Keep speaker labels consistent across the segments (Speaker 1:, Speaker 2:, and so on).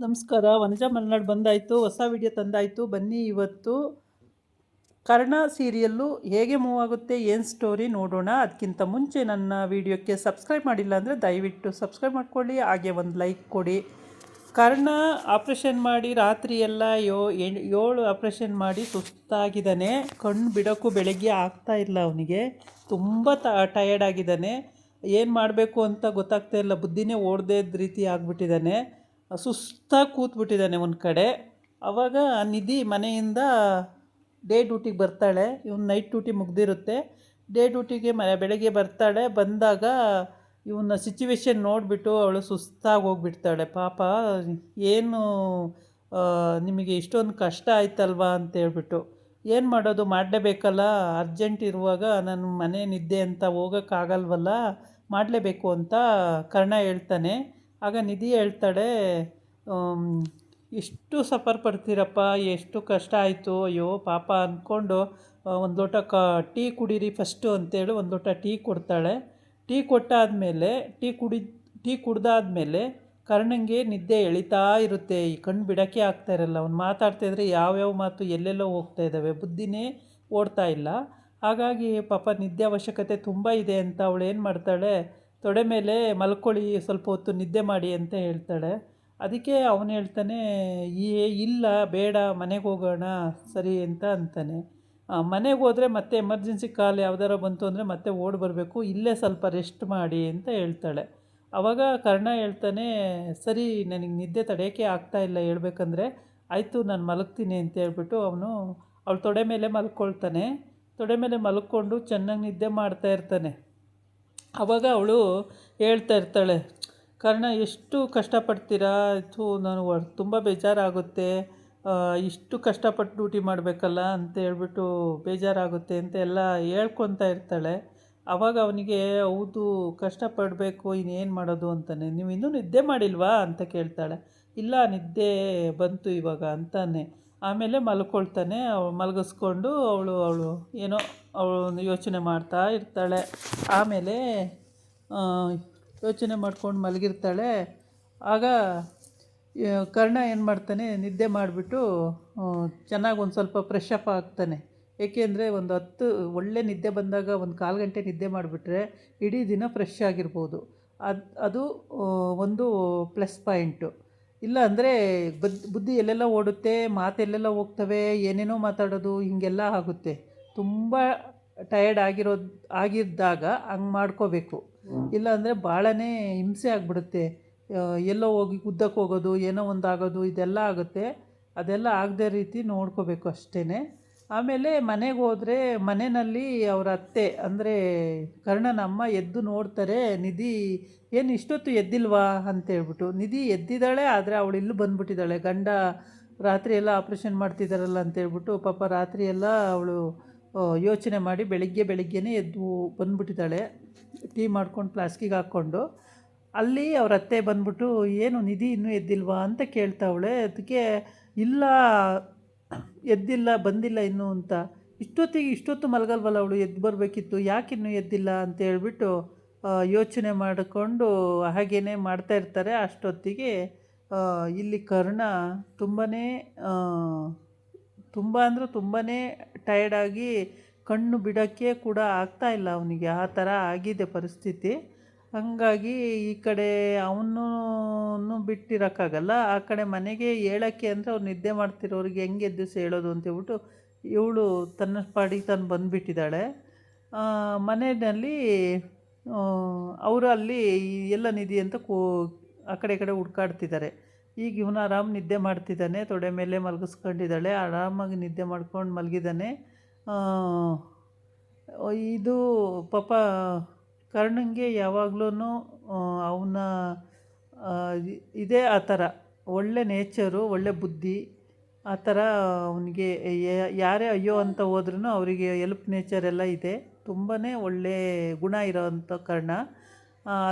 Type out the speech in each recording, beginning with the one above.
Speaker 1: ನಮಸ್ಕಾರ. ವನಜಾ ಮಲ್ನಾಡ್ ಬಂದಾಯಿತು. ಹೊಸ ವಿಡಿಯೋ ತಂದಾಯಿತು. ಬನ್ನಿ ಇವತ್ತು ಕರ್ಣ ಸೀರಿಯಲ್ಲು ಹೇಗೆ ಮೂವ್ ಆಗುತ್ತೆ, ಏನು ಸ್ಟೋರಿ ನೋಡೋಣ. ಅದಕ್ಕಿಂತ ಮುಂಚೆ ನನ್ನ ವಿಡಿಯೋಕ್ಕೆ ಸಬ್ಸ್ಕ್ರೈಬ್ ಮಾಡಿಲ್ಲ ಅಂದರೆ ದಯವಿಟ್ಟು ಸಬ್ಸ್ಕ್ರೈಬ್ ಮಾಡ್ಕೊಳ್ಳಿ, ಹಾಗೆ ಒಂದು ಲೈಕ್ ಕೊಡಿ. ಕರ್ಣ ಆಪ್ರೇಷನ್ ಮಾಡಿ ರಾತ್ರಿ ಎಲ್ಲ 7 ಆಪ್ರೇಷನ್ ಮಾಡಿ ಸುಸ್ತಾಗಿದ್ದಾನೆ. ಕಣ್ಣು ಬಿಡೋಕ್ಕೂ ಬೆಳಗ್ಗೆ ಆಗ್ತಾ ಇಲ್ಲ ಅವನಿಗೆ. ತುಂಬ ಟಯರ್ಡ್ ಆಗಿದ್ದಾನೆ. ಏನು ಮಾಡಬೇಕು ಅಂತ ಗೊತ್ತಾಗ್ತಾ ಇಲ್ಲ. ಬುದ್ಧಿನೇ ಓಡದೇ ರೀತಿ ಆಗಿಬಿಟ್ಟಿದ್ದಾನೆ. ಸುಸ್ತಾಗಿ ಕೂತ್ಬಿಟ್ಟಿದ್ದಾನೆ ಒಂದು ಕಡೆ. ಆವಾಗ ನಿಧಿ ಮನೆಯಿಂದ ಡೇ ಡ್ಯೂಟಿಗೆ ಬರ್ತಾಳೆ. ಇವನು ನೈಟ್ ಡ್ಯೂಟಿ ಮುಗ್ದಿರುತ್ತೆ. ಡೇ ಡ್ಯೂಟಿಗೆ ಬೆಳಗ್ಗೆ ಬರ್ತಾಳೆ. ಬಂದಾಗ ಇವನ ಸಿಚುವೇಶನ್ ನೋಡಿಬಿಟ್ಟು ಅವಳು ಸುಸ್ತಾಗಿ ಹೋಗ್ಬಿಡ್ತಾಳೆ. ಪಾಪ ಏನು ನಿಮಗೆ ಇಷ್ಟೊಂದು ಕಷ್ಟ ಆಯ್ತಲ್ವಾ ಅಂತೇಳ್ಬಿಟ್ಟು. ಏನು ಮಾಡೋದು, ಮಾಡಲೇಬೇಕಲ್ಲ. ಅರ್ಜೆಂಟ್ ಇರುವಾಗ ನಾನು ಮನೆ ನಿದ್ದೆ ಅಂತ ಹೋಗೋಕ್ಕಾಗಲ್ವಲ್ಲ, ಮಾಡಲೇಬೇಕು ಅಂತ ಕರ್ಣ ಹೇಳ್ತಾನೆ. ಆಗ ನಿಧಿ ಹೇಳ್ತಾಳೆ, ಎಷ್ಟು ಸಫರ್ ಪಡ್ತೀರಪ್ಪ, ಎಷ್ಟು ಕಷ್ಟ ಆಯಿತು, ಅಯ್ಯೋ ಪಾಪ ಅಂದ್ಕೊಂಡು ಒಂದು ಲೋಟ ಟೀ ಕುಡೀರಿ ಫಸ್ಟು ಅಂತೇಳಿ ಒಂದು ಲೋಟ ಟೀ ಕೊಡ್ತಾಳೆ. ಟೀ ಕೊಟ್ಟಾದಮೇಲೆ ಟೀ ಕುಡ್ದಾದ್ಮೇಲೆ ಕರ್ಣಂಗೆ ನಿದ್ದೆ ಎಳಿತಾ ಇರುತ್ತೆ. ಈ ಕಣ್ಣು ಬಿಡೋಕ್ಕೆ ಆಗ್ತಾ ಇರಲ್ಲ. ಅವ್ನು ಮಾತಾಡ್ತಾಯಿದ್ರೆ ಯಾವ್ಯಾವ ಮಾತು ಎಲ್ಲೆಲ್ಲೋ ಹೋಗ್ತಾ ಇದ್ದಾವೆ, ಬುದ್ಧಿನೇ ಓಡ್ತಾ ಇಲ್ಲ. ಹಾಗಾಗಿ ಪಾಪ ನಿದ್ದೆ ಅವಶ್ಯಕತೆ ತುಂಬ ಇದೆ ಅಂತ ಅವಳು ಏನು ಮಾಡ್ತಾಳೆ, ತೊಡೆ ಮೇಲೆ ಮಲ್ಕೊಳ್ಳಿ, ಸ್ವಲ್ಪ ಹೊತ್ತು ನಿದ್ದೆ ಮಾಡಿ ಅಂತ ಹೇಳ್ತಾಳೆ. ಅದಕ್ಕೆ ಅವನು ಹೇಳ್ತಾನೆ, ಇಲ್ಲ ಬೇಡ, ಮನೆಗೆ ಹೋಗೋಣ ಸರಿ ಅಂತ ಅಂತಾನೆ. ಮನೆಗೆ ಹೋದರೆ ಮತ್ತೆ ಎಮರ್ಜೆನ್ಸಿ ಕಾಲ್ ಯಾವ್ದಾರ ಬಂತು ಅಂದರೆ ಮತ್ತೆ ಓಡಿ ಬರಬೇಕು, ಇಲ್ಲೇ ಸ್ವಲ್ಪ ರೆಸ್ಟ್ ಮಾಡಿ ಅಂತ ಹೇಳ್ತಾಳೆ. ಆವಾಗ ಕರ್ಣ ಹೇಳ್ತಾನೆ, ಸರಿ ನನಗೆ ನಿದ್ದೆ ತಡೆಯೋಕ್ಕೆ ಆಗ್ತಾಯಿಲ್ಲ ಹೇಳ್ಬೇಕಂದ್ರೆ, ಆಯಿತು ನಾನು ಮಲಗ್ತೀನಿ ಅಂತ ಹೇಳ್ಬಿಟ್ಟು ಅವನು ಅವಳು ತೊಡೆ ಮೇಲೆ ಮಲ್ಕೊಳ್ತಾನೆ. ತೊಡೆ ಮೇಲೆ ಮಲ್ಕೊಂಡು ಚೆನ್ನಾಗಿ ನಿದ್ದೆ ಮಾಡ್ತಾ ಇರ್ತಾನೆ. ಆವಾಗ ಅವಳು ಹೇಳ್ತಾ ಇರ್ತಾಳೆ, ಕರ್ಣ ಎಷ್ಟು ಕಷ್ಟಪಡ್ತೀರಾ, ನಾನು ತುಂಬ ಬೇಜಾರಾಗುತ್ತೆ, ಇಷ್ಟು ಕಷ್ಟಪಟ್ಟು ಡ್ಯೂಟಿ ಮಾಡಬೇಕಲ್ಲ ಅಂತ ಹೇಳ್ಬಿಟ್ಟು ಬೇಜಾರಾಗುತ್ತೆ ಅಂತ ಎಲ್ಲ ಹೇಳ್ಕೊತಾ ಇರ್ತಾಳೆ. ಆವಾಗ ಅವನಿಗೆ ಹೌದು ಕಷ್ಟಪಡಬೇಕು, ಇನ್ನೇನು ಮಾಡೋದು ಅಂತಾನೆ. ನೀವು ಇನ್ನೂ ನಿದ್ದೆ ಮಾಡಿಲ್ವಾ ಅಂತ ಕೇಳ್ತಾಳೆ. ಇಲ್ಲ ನಿದ್ದೆ ಬಂತು ಇವಾಗ ಅಂತಾನೆ. ಆಮೇಲೆ ಮಲ್ಕೊಳ್ತಾನೆ. ಮಲಗಿಸ್ಕೊಂಡು ಅವಳು ಏನೋ ಅವಳು ಯೋಚನೆ ಮಾಡ್ತಾ ಇರ್ತಾಳೆ. ಆಮೇಲೆ ಯೋಚನೆ ಮಾಡ್ಕೊಂಡು ಮಲಗಿರ್ತಾಳೆ. ಆಗ ಕರ್ಣ ಏನು ಮಾಡ್ತಾನೆ, ನಿದ್ದೆ ಮಾಡಿಬಿಟ್ಟು ಚೆನ್ನಾಗಿ ಒಂದು ಸ್ವಲ್ಪ ಫ್ರೆಶ್ ಅಪ್ ಆಗ್ತಾನೆ. ಏಕೆಂದರೆ ಒಂದು 10 ಒಳ್ಳೆ ನಿದ್ದೆ ಬಂದಾಗ ಒಂದು 1/4 ಗಂಟೆ ನಿದ್ದೆ ಮಾಡಿಬಿಟ್ರೆ ಇಡೀ ದಿನ ಫ್ರೆಶ್ ಆಗಿರ್ಬೋದು. ಅದು ಒಂದು ಪ್ಲಸ್ ಪಾಯಿಂಟು. ಇಲ್ಲ ಅಂದರೆ ಬುದ್ಧಿ ಎಲ್ಲೆಲ್ಲ ಓಡುತ್ತೆ, ಮಾತೆಲ್ಲೆಲ್ಲ ಹೋಗ್ತವೆ, ಏನೇನೋ ಮಾತಾಡೋದು ಹೀಗೆಲ್ಲ ಆಗುತ್ತೆ. ತುಂಬ ಟಯರ್ಡ್ ಆಗಿದ್ದಾಗ ಹಂಗೆ ಮಾಡ್ಕೋಬೇಕು. ಇಲ್ಲಾಂದರೆ ಭಾಳನೇ ಹಿಂಸೆ ಆಗಿಬಿಡುತ್ತೆ. ಎಲ್ಲೋ ಹೋಗಿ ಗುದ್ದಕ್ಕೆ ಹೋಗೋದು, ಏನೋ ಒಂದು ಆಗೋದು, ಇದೆಲ್ಲ ಆಗುತ್ತೆ. ಅದೆಲ್ಲ ಆಗದೇ ರೀತಿ ನೋಡ್ಕೋಬೇಕು ಅಷ್ಟೇ. ಆಮೇಲೆ ಮನೆಗೆ ಹೋದರೆ ಮನೆಯಲ್ಲಿ ಅವರ ಅತ್ತೆ ಅಂದರೆ ಕರ್ಣನ ಅಮ್ಮ ಎದ್ದು ನೋಡ್ತಾರೆ. ನಿಧಿ ಏನು ಇಷ್ಟೊತ್ತು ಎದ್ದಿಲ್ವಾ ಅಂತೇಳ್ಬಿಟ್ಟು. ನಿಧಿ ಎದ್ದಿದ್ದಾಳೆ, ಆದರೆ ಅವಳು ಇಲ್ಲೂ ಬಂದುಬಿಟ್ಟಿದ್ದಾಳೆ. ಗಂಡ ರಾತ್ರಿ ಎಲ್ಲ ಆಪ್ರೇಷನ್ ಮಾಡ್ತಿದ್ದಾರಲ್ಲ ಅಂತೇಳ್ಬಿಟ್ಟು ಪಾಪ ರಾತ್ರಿ ಎಲ್ಲ ಅವಳು ಯೋಚನೆ ಮಾಡಿ ಬೆಳಿಗ್ಗೆನೇ ಎದ್ದು ಬಂದುಬಿಟ್ಟಿದ್ದಾಳೆ. ಟೀ ಮಾಡ್ಕೊಂಡು ಫ್ಲಾಸ್ಕಿಗೆ ಹಾಕ್ಕೊಂಡು. ಅಲ್ಲಿ ಅವ್ರ ಅತ್ತೆ ಬಂದ್ಬಿಟ್ಟು, ಏನು ನಿಧಿ ಇನ್ನೂ ಎದ್ದಿಲ್ವಾ ಅಂತ ಕೇಳ್ತಾವಳೆ. ಅದಕ್ಕೆ ಇಲ್ಲ ಎದ್ದಿಲ್ಲ, ಬಂದಿಲ್ಲ ಇನ್ನೂ ಅಂತ. ಇಷ್ಟೊತ್ತು ಮಲಗಲ್ವಲ್ಲ ಅವಳು, ಎದ್ದು ಬರಬೇಕಿತ್ತು, ಯಾಕಿನ್ನೂ ಎದ್ದಿಲ್ಲ ಅಂತ ಹೇಳ್ಬಿಟ್ಟು ಯೋಚನೆ ಮಾಡಿಕೊಂಡು ಹಾಗೇ ಮಾಡ್ತಾ ಇರ್ತಾರೆ. ಅಷ್ಟೊತ್ತಿಗೆ ಇಲ್ಲಿ ಕರ್ಣ ತುಂಬಾ ತುಂಬಾ ಟಯರ್ಡಾಗಿ ಕಣ್ಣು ಬಿಡೋಕ್ಕೆ ಕೂಡ ಆಗ್ತಾಯಿಲ್ಲ ಅವನಿಗೆ. ಆ ಥರ ಆಗಿದೆ ಪರಿಸ್ಥಿತಿ. ಹಾಗಾಗಿ ಈ ಕಡೆ ಅವನೂ ಬಿಟ್ಟಿರೋಕ್ಕಾಗಲ್ಲ, ಆ ಕಡೆ ಮನೆಗೆ ಹೇಳೋಕ್ಕೆ ಅಂದರೆ ಅವ್ರು ನಿದ್ದೆ ಮಾಡ್ತಿರೋರಿಗೆ ಹೆಂಗೆ ಎದ್ದಿಸಿ ಹೇಳೋದು ಅಂತೇಳ್ಬಿಟ್ಟು ಇವಳು ತನ್ನ ಪಾಡಿಗೆ ತಾನು ಬಂದುಬಿಟ್ಟಿದ್ದಾಳೆ. ಮನೆಯಲ್ಲಿ ಅವರು ಅಲ್ಲಿ ಎಲ್ಲ ನಿಧಿ ಅಂತ ಆ ಕಡೆ ಈ ಕಡೆ ಹುಡ್ಕಾಡ್ತಿದ್ದಾರೆ. ಈಗ ಇವನು ಆರಾಮ್ ನಿದ್ದೆ ಮಾಡ್ತಿದ್ದಾನೆ. ತೊಡೆ ಮೇಲೆ ಮಲಗಿಸ್ಕೊಂಡಿದ್ದಾಳೆ, ಆರಾಮಾಗಿ ನಿದ್ದೆ ಮಾಡ್ಕೊಂಡು ಮಲಗಿದ್ದಾನೆ. ಇದು ಪಾಪ ಕರ್ಣಂಗೆ ಯಾವಾಗಲೂ ಅವನ ಇದೇ ಆ ಥರ ಒಳ್ಳೆ ನೇಚರು, ಒಳ್ಳೆ ಬುದ್ಧಿ, ಆ ಥರ ಅವನಿಗೆ ಯಾರೇ ಅಯ್ಯೋ ಅಂತ ಹೋದ್ರೂ ಅವರಿಗೆ ಎಲ್ಪ್ ನೇಚರೆಲ್ಲ ಇದೆ. ತುಂಬಾ ಒಳ್ಳೆ ಗುಣ ಇರೋವಂಥ ಕರ್ಣ.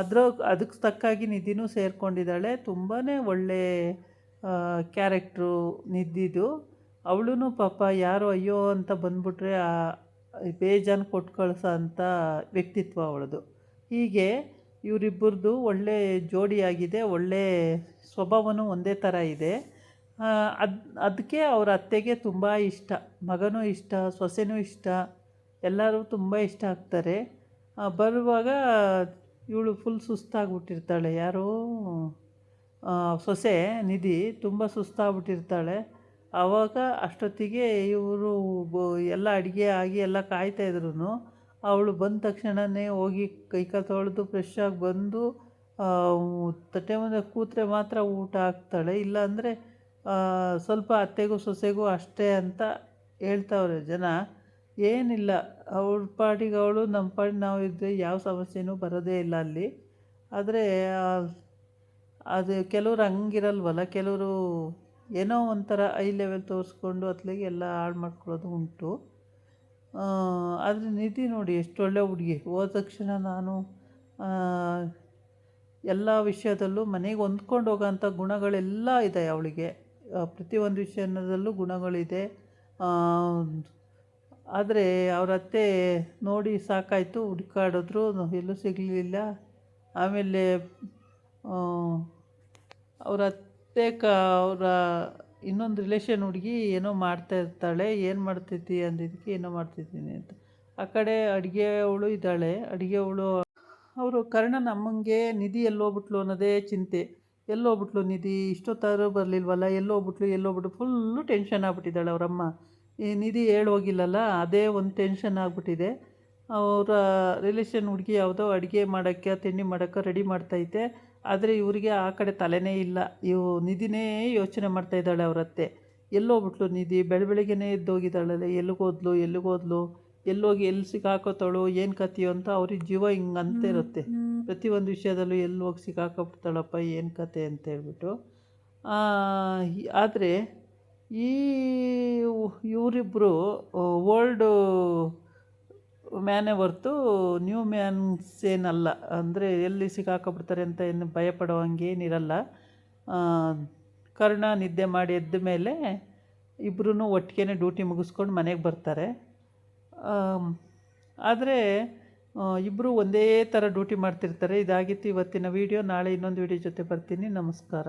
Speaker 1: ಅದಕ್ಕೆ ತಕ್ಕಾಗಿ ನಿಧಿನೂ ಸೇರಿಕೊಂಡಿದ್ದಾಳೆ. ತುಂಬಾ ಒಳ್ಳೆ ಕ್ಯಾರೆಕ್ಟ್ರು ನಿಧಿದು. ಅವಳು ಪಾಪ ಯಾರೋ ಅಯ್ಯೋ ಅಂತ ಬಂದ್ಬಿಟ್ರೆ ಬೇಜಾನು ಕೊಟ್ಟು ಕಳಿಸೋ ಅಂಥ ವ್ಯಕ್ತಿತ್ವ ಅವಳದು. ಹೀಗೆ ಇವರಿಬ್ಬರದು ಒಳ್ಳೆ ಜೋಡಿಯಾಗಿದೆ, ಒಳ್ಳೆ ಸ್ವಭಾವನೂ ಒಂದೇ ಥರ ಇದೆ. ಅದಕ್ಕೆ ಅವ್ರ ಅತ್ತೆಗೆ ತುಂಬ ಇಷ್ಟ, ಮಗನೂ ಇಷ್ಟ, ಸೊಸೆನೂ ಇಷ್ಟ, ಎಲ್ಲರೂ ತುಂಬ ಇಷ್ಟ ಆಗ್ತಾರೆ. ಬರುವಾಗ ಇವಳು ಫುಲ್ ಸುಸ್ತಾಗ್ಬಿಟ್ಟಿರ್ತಾಳೆ, ಯಾರೋ ಸೊಸೆ ನಿಧಿ ತುಂಬ ಸುಸ್ತಾಗ್ಬಿಟ್ಟಿರ್ತಾಳೆ. ಆವಾಗ ಅಷ್ಟೊತ್ತಿಗೆ ಇವರು ಎಲ್ಲ ಅಡುಗೆ ಆಗಿ ಎಲ್ಲ ಕಾಯ್ತಾಯಿದ್ರು. ಅವಳು ಬಂದ ತಕ್ಷಣವೇ ಹೋಗಿ ಕೈಕಾಲು ತೊಳೆದು ಫ್ರೆಶ್ ಆಗಿ ಬಂದು ತಟ್ಟೆ ಮುಂದೆ ಕೂತ್ರೆ ಮಾತ್ರ ಊಟ ಹಾಕ್ತಾಳೆ, ಇಲ್ಲಾಂದರೆ ಸ್ವಲ್ಪ ಅತ್ತೆಗೂ ಸೊಸೆಗೂ ಅಷ್ಟೇ ಅಂತ ಹೇಳ್ತಾವ್ರೆ ಜನ. ಏನಿಲ್ಲ, ಅವ್ಳ ಪಾಡಿಗೆ ಅವಳು, ನಮ್ಮ ಪಾಡಿಗೆ ನಾವು ಇದ್ದರೆ ಯಾವ ಸಮಸ್ಯೆನೂ ಬರೋದೇ ಇಲ್ಲ ಅಲ್ಲಿ. ಆದರೆ ಅದು ಕೆಲವ್ರು ಹಂಗಿರಲ್ವಲ್ಲ, ಕೆಲವರು ಏನೋ ಒಂಥರ ಐ ಲೆವೆಲ್ ತೋರಿಸ್ಕೊಂಡು ಅತ್ಲಾಗೆ ಎಲ್ಲ ಹಾಳು ಮಾಡ್ಕೊಳ್ಳೋದು ಉಂಟು. ಆದರೆ ನಿಧಿ ನೋಡಿ ಎಷ್ಟು ಒಳ್ಳೆ ಹುಡುಗಿ. ಹೋದ ತಕ್ಷಣ ನಾನು ಎಲ್ಲ ವಿಷಯದಲ್ಲೂ ಮನೆಗೆ ಹೊಂದ್ಕೊಂಡು ಹೋಗೋಂಥ ಗುಣಗಳೆಲ್ಲ ಇದೆ ಅವಳಿಗೆ. ಪ್ರತಿಯೊಂದು ವಿಷಯದಲ್ಲೂ ಗುಣಗಳಿದೆ. ಆದರೆ ಅವ್ರ ಅತ್ತೆ ನೋಡಿ ಸಾಕಾಯಿತು, ಹುಡುಕಾಡಿದ್ರು, ಎಲ್ಲೂ ಸಿಗಲಿಲ್ಲ. ಆಮೇಲೆ ಅವ್ರ ಅತ್ತೆ ಅವರ ಇನ್ನೊಂದು ರಿಲೇಷನ್ ಹುಡುಗಿ ಏನೋ ಮಾಡ್ತಾ ಇರ್ತಾಳೆ. ಏನು ಮಾಡ್ತೈತಿ ಅಂದಿದ್ದಕ್ಕೆ ಏನೋ ಮಾಡ್ತಿದ್ದೀನಿ ಅಂತ. ಆ ಕಡೆ ಅಡುಗೆ ಅವಳು ಇದ್ದಾಳೆ, ಅಡುಗೆ ಅವಳು. ಅವರು ಕರ್ಣನ ಅಮ್ಮಂಗೆ ನಿಧಿ ಎಲ್ಲೋಗ್ಬಿಟ್ಲು ಅನ್ನೋದೇ ಚಿಂತೆ. ಎಲ್ಲೋಗ್ಬಿಟ್ಲು ನಿಧಿ, ಇಷ್ಟೊತ್ತಾದರೂ ಬರಲಿಲ್ವಲ್ಲ, ಎಲ್ಲೋಗ್ಬಿಟ್ಲು ಫುಲ್ಲು ಟೆನ್ಷನ್ ಆಗ್ಬಿಟ್ಟಿದ್ದಾಳೆ ಅವರಮ್ಮ. ಈ ನಿಧಿ ಹೋಗಿಲ್ಲಲ್ಲ, ಅದೇ ಒಂದು ಟೆನ್ಷನ್ ಆಗಿಬಿಟ್ಟಿದೆ. ಅವರ ರಿಲೇಷನ್ ಹುಡುಗಿ ಯಾವುದೋ ಅಡುಗೆ ಮಾಡೋಕ್ಕೆ, ತಿಂಡಿ ಮಾಡೋಕ್ಕೆ ರೆಡಿ ಮಾಡ್ತೈತೆ. ಆದರೆ ಇವರಿಗೆ ಆ ಕಡೆ ತಲೆನೇ ಇಲ್ಲ. ನಿಧಿನೇ ಯೋಚನೆ ಮಾಡ್ತಾಯಿದ್ದಾಳೆ ಅವರತ್ತೆ. ಎಲ್ಲೋಗ್ಬಿಟ್ಲು ನಿಧಿ, ಬೆಳಗ್ಗೆನೇ ಎದ್ದೋಗಿದ್ದಾಳಲ್ಲ, ಎಲ್ಲಿಗೋದ್ಲು ಎಲ್ಲೋಗಿ ಎಲ್ಲಿ ಸಿಕ್ಕಾಕೋತಾಳೋ, ಏನು ಕಥೆಯೋ ಅಂತ ಅವ್ರಿಗೆ ಜೀವ ಹಿಂಗೆ ಅಂತ ಇರುತ್ತೆ. ಪ್ರತಿಯೊಂದು ವಿಷಯದಲ್ಲೂ ಎಲ್ಲಿ ಹೋಗಿ ಸಿಕ್ಕಾಕೊಬಿಡ್ತಾಳಪ್ಪ, ಏನು ಕತೆ ಅಂತ ಹೇಳ್ಬಿಟ್ಟು. ಆದರೆ ಇವರಿಬ್ಬರು ಓಲ್ಡು ಮ್ಯಾನೇ ಹೊರ್ತು ನ್ಯೂ ಮ್ಯಾನ್ಸ್ ಏನಲ್ಲ. ಅಂದರೆ ಎಲ್ಲಿ ಸಿಕ್ಕಾಕೊಬಿಡ್ತಾರೆ ಅಂತ ಏನು ಭಯಪಡೋ ಹಂಗೇನಿರಲ್ಲ. ಕರ್ಣ ನಿದ್ದೆ ಮಾಡಿ ಎದ್ದ ಮೇಲೆ ಇಬ್ಬರೂ ಒಟ್ಟಿಗೆ ಡ್ಯೂಟಿ ಮುಗಿಸ್ಕೊಂಡು ಮನೆಗೆ ಬರ್ತಾರೆ. ಆದರೆ ಇಬ್ಬರು ಒಂದೇ ಥರ ಡ್ಯೂಟಿ ಮಾಡ್ತಿರ್ತಾರೆ. ಇದಾಗಿತ್ತು ಇವತ್ತಿನ ವೀಡಿಯೋ. ನಾಳೆ ಇನ್ನೊಂದು ವೀಡಿಯೋ ಜೊತೆ ಬರ್ತೀನಿ. ನಮಸ್ಕಾರ.